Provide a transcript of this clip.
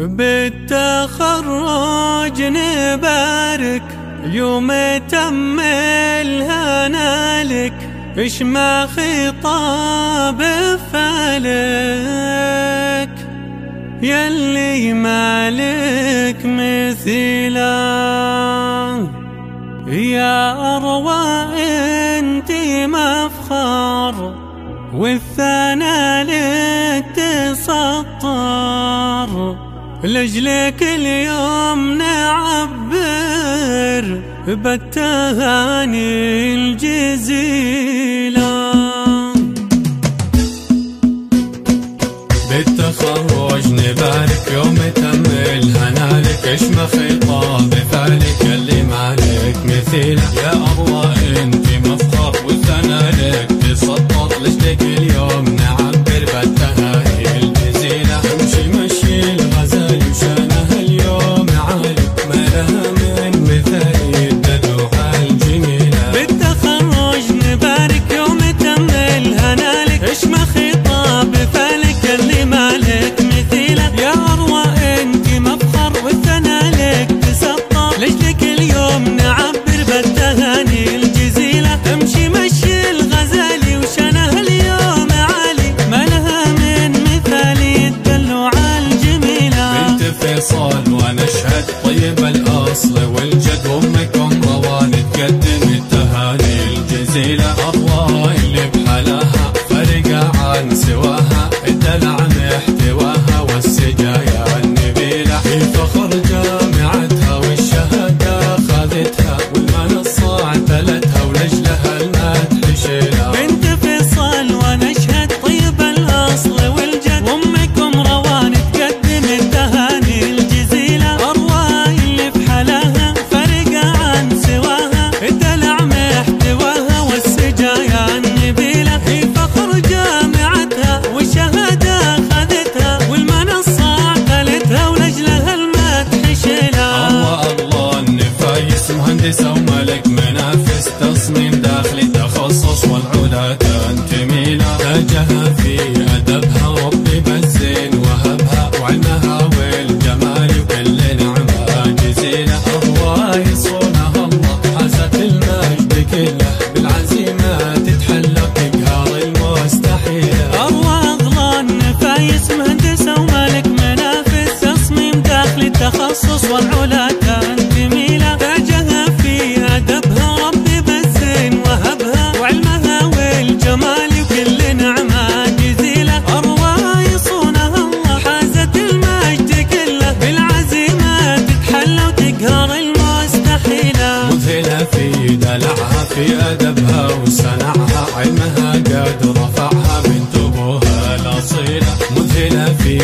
بالتخرج نبارك يوم تم الهنا لك، إش ما خطاب فالك يلي مالك مثيلا. يا أروى انت مفخر والثنى لك تسطر، لجلك اليوم نعبر بالتهاني الجزيلة. بالتخرج نبارك يوم تم الهنا لك، إش ما خطاب فالك يلي مالك مثيله. يا أروى انت مفخر والثنى لك تسطر، لجلك اليوم نعبر بالتهاني الجزيلة. امشي مشي الغزال وشانها اليوم عالي، ما لها من مثال الدلوع الجميلة. بالتخرج نبارك يوم تم الهنا لك، إش ما خطاب فالك يلي مالك مثيله. يا أروى انت مفخر والثنى لك تسطر، لجلك اليوم نعبر بالتهاني الجزيلة. امشي مشي الغزالي وشانها اليوم عالي، ما لها من مثال الدلوع الجميلة. بنت فيصل ونشهد طيب الأصل والجد، وأمكم روان تقدم التهاني الجزيلة. أروى اللي بحلاها فرقة عن سواها، الدلع محتواها والسجايا النبيلة. في فخر جامعتها والشهادة خذتها، والمنصة اعتلتها ولجلها المدح شيلها. بنت فيصل ونشهد طيب الأصل والجد، وأمكم روان تقدم التهاني الجزيلة. أروى اللي بحلاها فرقة عن سواها، الدلع محتواها والسجايا النبيلة. في فخر جامعتها والشهادة خذتها، والمنصة اعتلتها ولجلها المدح شيلها. الله النفايس مهندسة وملك منافس، تصميم داخلي تخصص والعلا تنتمي له. تاجها في أدبها ربي بالزين وهبها، وعلمها والجمال وكل نعمة جزيلة. أروى يصونها الله حازت المجد كله، بالعزيمة تتحلى تقهر المستحيلة. أروى أغلى النفايس مهندسة ومالك منافس، تصميم داخلي تخصص والعلا تنتمي له. تاجها في أدبها ربي بالزين وهبها، وعلمها والجمال وكل نعمة جزيلة. أروى يصونها الله حازت المجد كله، بالعزيمة تتحلى وتقهر المستحيلة. مذهلة في دلعها في أدبها وصنعها، علمها قد رفعها بنت أبوها الأصيلة. مذهلة في